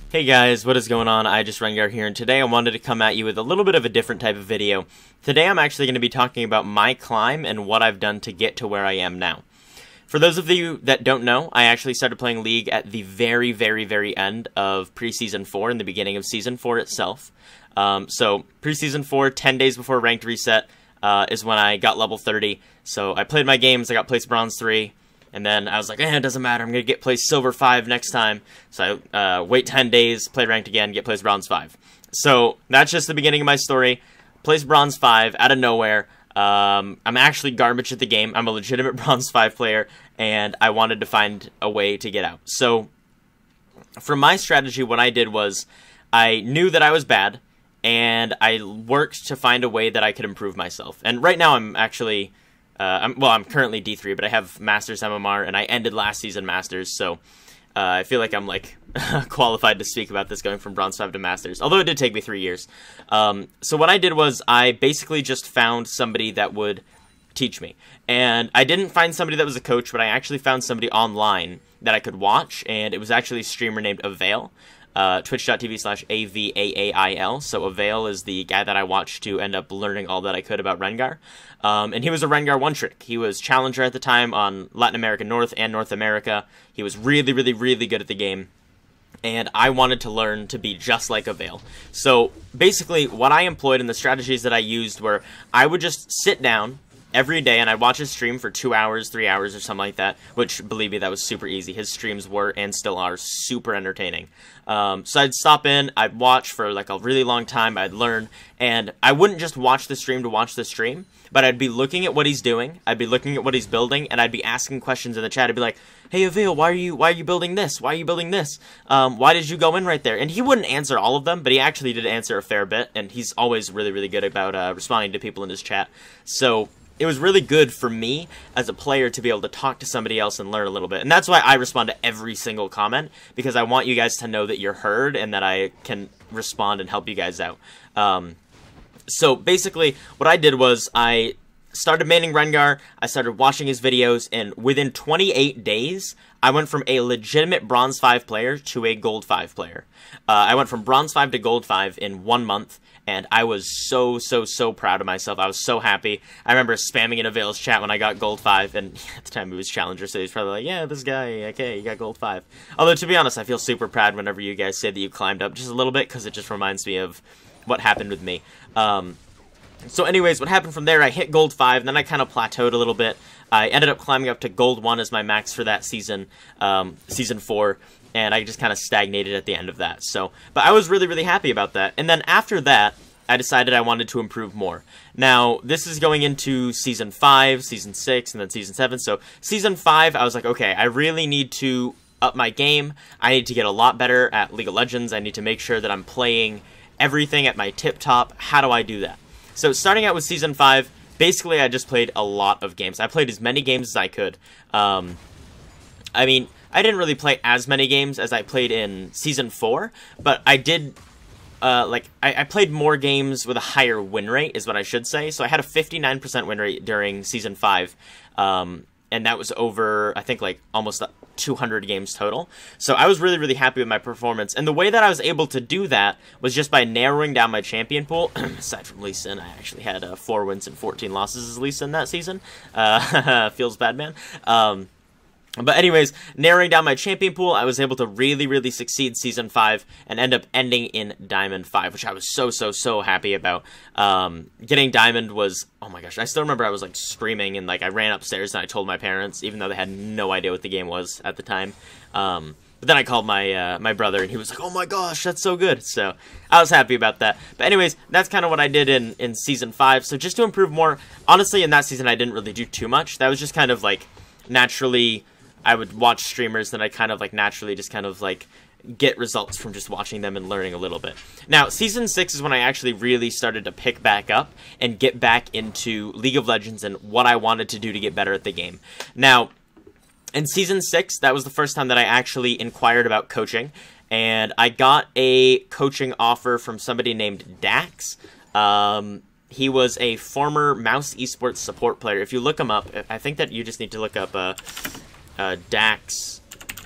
Hey guys, what is going on? iJustRengar here, and today I wanted to come at you with a little bit of a different type of video. Today I'm actually going to be talking about my climb and what I've done to get to where I am now. For those of you that don't know, I actually started playing League at the very end of Preseason 4 and the beginning of Season 4 itself. So Preseason 4, 10 days before Ranked Reset, is when I got level 30. So I played my games, I got placed Bronze 3. And then I was like, it doesn't matter, I'm going to get placed Silver 5 next time. So I wait 10 days, play Ranked again, get placed Bronze 5. So that's just the beginning of my story. Placed Bronze 5 out of nowhere. I'm actually garbage at the game. I'm a legitimate Bronze 5 player, and I wanted to find a way to get out. So for my strategy, what I did was I knew that I was bad, and I worked to find a way that I could improve myself. And right now I'm actually... I'm currently D3, but I have Masters MMR, and I ended last season Masters, so I feel like I'm, qualified to speak about this going from Bronze 5 to Masters, although it did take me 3 years. So what I did was I basically just found somebody that would teach me. And I didn't find somebody that was a coach, but I actually found somebody online that I could watch, and it was actually a streamer named Avail. Twitch.tv/AVAAIL. So Avail is the guy that I watched to end up learning all that I could about Rengar. And he was a Rengar one-trick. He was Challenger at the time on Latin America North and North America. He was really good at the game. And I wanted to learn to be just like Avail. So basically what I employed and the strategies that I used were I would just sit down every day, and I'd watch his stream for 2 hours, 3 hours, or something like that, which, believe me, that was super easy. His streams were, and still are, super entertaining. So I'd stop in, I'd watch for, a really long time, I'd learn, and I wouldn't just watch the stream to watch the stream, but I'd be looking at what he's doing, I'd be looking at what he's building, and I'd be asking questions in the chat. I'd be like, hey, Avail, why are you building this? Why are you building this? Why did you go in right there? And he wouldn't answer all of them, but he actually did answer a fair bit, and he's always really good about responding to people in his chat. So it was really good for me as a player to be able to talk to somebody else and learn a little bit. And that's why I respond to every single comment, because I want you guys to know that you're heard and that I can respond and help you guys out. So basically, what I did was I started maining Rengar, I started watching his videos, and within 28 days, I went from a legitimate Bronze 5 player to a Gold 5 player. I went from Bronze 5 to Gold 5 in 1 month, and I was so proud of myself. I was so happy. I remember spamming in Avail's chat when I got Gold 5, and at the time he was Challenger, so he's probably like, yeah, this guy, okay, you got Gold 5. Although, to be honest, I feel super proud whenever you guys say that you climbed up just a little bit, because it just reminds me of what happened with me. So anyways, what happened from there, I hit Gold 5, and then I kind of plateaued a little bit. I ended up climbing up to Gold 1 as my max for that season, Season 4, and I just kind of stagnated at the end of that. So, but I was really happy about that. And then after that, I decided I wanted to improve more. Now, this is going into Season 5, Season 6, and then Season 7. So, Season 5, I was like, okay, I really need to up my game. I need to get a lot better at League of Legends. I need to make sure that I'm playing everything at my tip-top. How do I do that? So, starting out with Season 5, basically I just played a lot of games. I played as many games as I could. I mean, I didn't really play as many games as I played in Season 4, but I did... I played more games with a higher win rate, is what I should say. So I had a 59% win rate during Season 5, and that was over, I think, almost 200 games total. So I was really happy with my performance. And the way that I was able to do that was just by narrowing down my champion pool. Aside from Lee Sin, I actually had 4 wins and 14 losses as Lee Sin that season. Feels bad, man. But anyways, narrowing down my champion pool, I was able to really succeed Season 5 and end up ending in Diamond 5, which I was so happy about. Getting Diamond was, oh my gosh, I still remember I was screaming, and I ran upstairs and I told my parents, even though they had no idea what the game was at the time. But then I called my my brother, and he was like, oh my gosh, that's so good. So I was happy about that. But anyways, that's kind of what I did in Season 5. So just to improve more, honestly, in that season I didn't really do too much. That was just kind of naturally... I would watch streamers, then I kind of naturally just kind of get results from just watching them and learning a little bit. Now, Season 6 is when I actually really started to pick back up and get back into League of Legends and what I wanted to do to get better at the game. Now, in Season 6, that was the first time that I actually inquired about coaching, and I got a coaching offer from somebody named Dax. He was a former Mouse Esports support player. If you look him up, I think that you just need to look up... Dax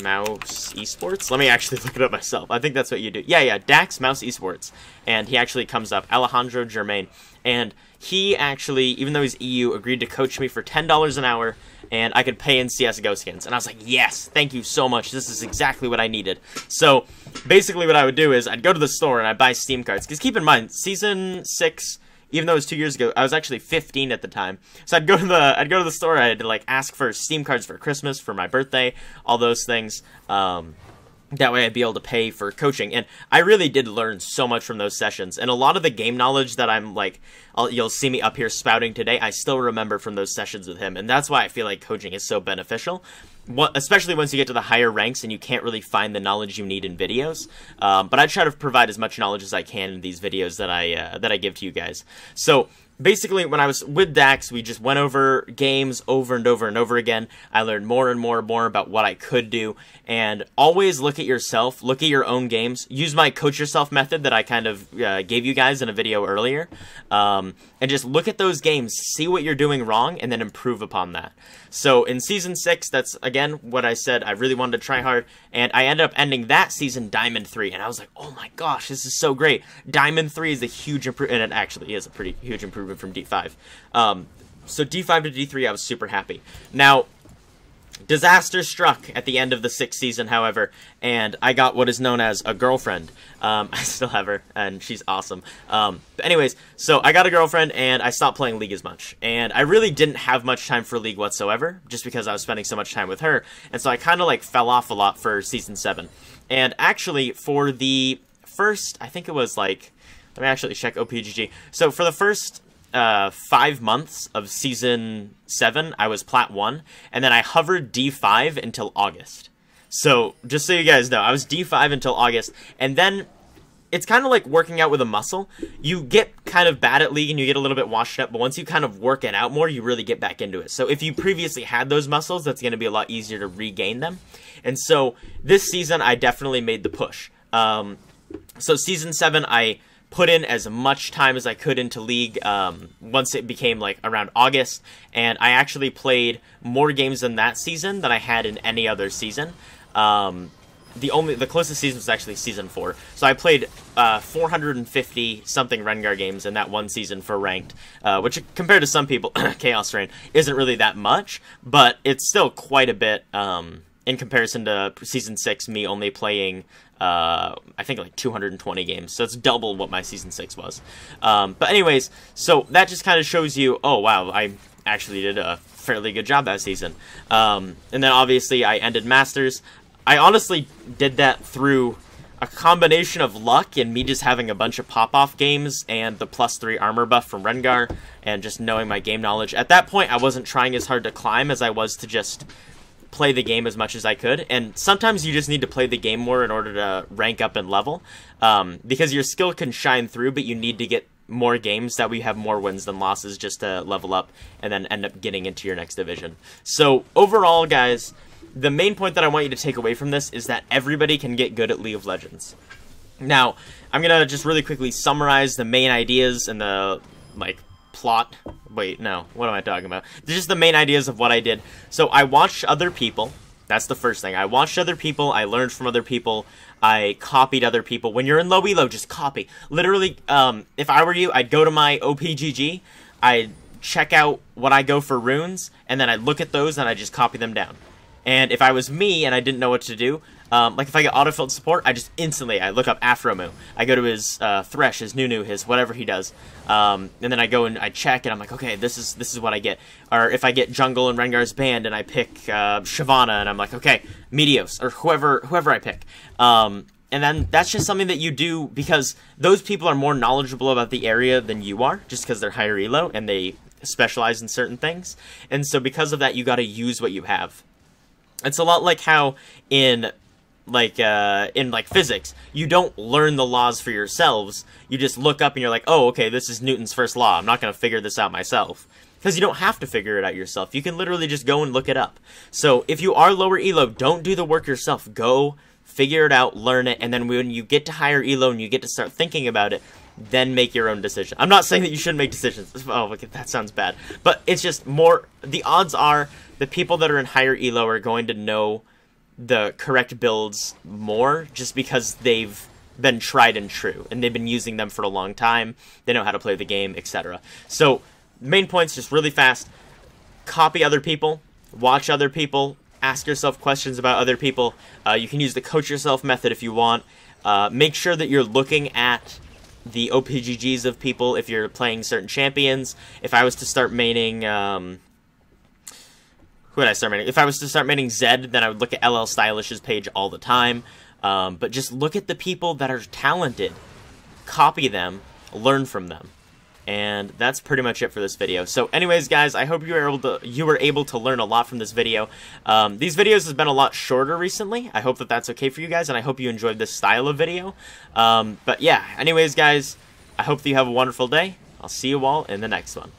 Mouse Esports. Let me actually look it up myself. I think that's what you do. Yeah, Dax Mouse Esports. And he actually comes up, Alejandro Germain. And he actually, even though he's EU, agreed to coach me for $10 an hour, and I could pay in CSGO skins. And I was like, yes, thank you so much. This is exactly what I needed. So basically what I would do is I'd go to the store and I'd buy Steam cards. Because keep in mind, Season 6... even though it was 2 years ago, I was actually 15 at the time. So I'd go to the store, I'd like ask for Steam cards for Christmas, for my birthday, all those things. That way I'd be able to pay for coaching. And I really did learn so much from those sessions. And a lot of the game knowledge that I'm like, you'll see me up here spouting today, I still remember from those sessions with him. And that's why I feel like coaching is so beneficial. Especially once you get to the higher ranks and you can't really find the knowledge you need in videos. But I try to provide as much knowledge as I can in these videos that I give to you guys. So basically, when I was with Dax, we just went over games over and over and over again. I learned more and more about what I could do. And always look at yourself, look at your own games. Use my coach yourself method that I kind of gave you guys in a video earlier. And just look at those games, see what you're doing wrong, and then improve upon that. So in Season 6, that's, again, what I said. I really wanted to try hard, and I ended up ending that season Diamond 3, and I was like, oh my gosh, this is so great. Diamond 3 is a huge improvement, and it actually is a pretty huge improvement from D5. So D5 to D3, I was super happy. Now, disaster struck at the end of the 6th season, however, and I got what is known as a girlfriend. I still have her, and she's awesome. But anyways, so I got a girlfriend, and I stopped playing League as much. And I really didn't have much time for League whatsoever, just because I was spending so much time with her. And so I kind of, like, fell off a lot for Season 7. And actually, for the first, I think it was, like, let me actually check OPGG. So for the first 5 months of Season 7, I was Plat 1, and then I hovered D5 until August. So, just so you guys know, I was D5 until August, and then it's kind of like working out with a muscle. You get kind of bad at League and you get a little bit washed up, but once you kind of work it out more, you really get back into it. So if you previously had those muscles, that's going to be a lot easier to regain them. And so this season, I definitely made the push. So Season 7, I put in as much time as I could into League once it became like around August, and I actually played more games in that season than I had in any other season. The closest season was actually Season 4. So I played 450 something Rengar games in that one season for ranked, which compared to some people, Chaos Reign, isn't really that much, but it's still quite a bit in comparison to Season 6, me only playing I think like 220 games, so it's double what my Season 6 was. But anyways, so that just kind of shows you, oh wow, I actually did a fairly good job that season. And then obviously I ended Masters. I honestly did that through a combination of luck and me just having a bunch of pop-off games and the +3 armor buff from Rengar and just knowing my game knowledge. At that point, I wasn't trying as hard to climb as I was to just play the game as much as I could, and sometimes you just need to play the game more in order to rank up and level, because your skill can shine through, but you need to get more games that we have more wins than losses just to level up and then end up getting into your next division. So overall, guys, the main point that I want you to take away from this is that everybody can get good at League of Legends. Now, I'm gonna just really quickly summarize the main ideas and the, like, plot. Wait, no, what am I talking about? Just the main ideas of what I did. So I watched other people. That's the first thing. I watched other people. I learned from other people. I copied other people. When you're in low elo, just copy. Literally, if I were you, I'd go to my OPGG. I'd check out what I go for runes, and then I'd look at those and I'd just copy them down. And if I was me and I didn't know what to do, like if I get autofilled support, I just instantly, I look up Afromu. I go to his Thresh, his Nunu, his whatever he does. And then I go and I check and I'm like, okay, this is what I get. Or if I get jungle and Rengar's banned and I pick Shyvana and I'm like, okay, Meteos, or whoever I pick. And then that's just something that you do because those people are more knowledgeable about the area than you are, just because they're higher elo and they specialize in certain things. And so because of that, you got to use what you have. It's a lot like how in physics, you don't learn the laws for yourselves. You just look up and you're like, oh, okay, this is Newton's first law. I'm not going to figure this out myself. Because you don't have to figure it out yourself. You can literally just go and look it up. So if you are lower elo, don't do the work yourself. Go figure it out, learn it, and then when you get to higher elo and you get to start thinking about it, then make your own decision. I'm not saying that you shouldn't make decisions. Oh, okay, that sounds bad. But it's just more, the odds are the people that are in higher elo are going to know the correct builds more, just because they've been tried and true, and they've been using them for a long time. They know how to play the game, etc. So, main points, just really fast. Copy other people, watch other people, ask yourself questions about other people. You can use the coach yourself method if you want. Make sure that you're looking at the OPGGs of people if you're playing certain champions. If I was to start maining... who would I start maining? If I was to start maining Zed, then I would look at LL Stylish's page all the time. But just look at the people that are talented. Copy them. Learn from them. And that's pretty much it for this video. So anyways, guys, I hope you were able to learn a lot from this video. These videos have been a lot shorter recently. I hope that that's okay for you guys, and I hope you enjoyed this style of video. But yeah, anyways, guys, I hope that you have a wonderful day. I'll see you all in the next one.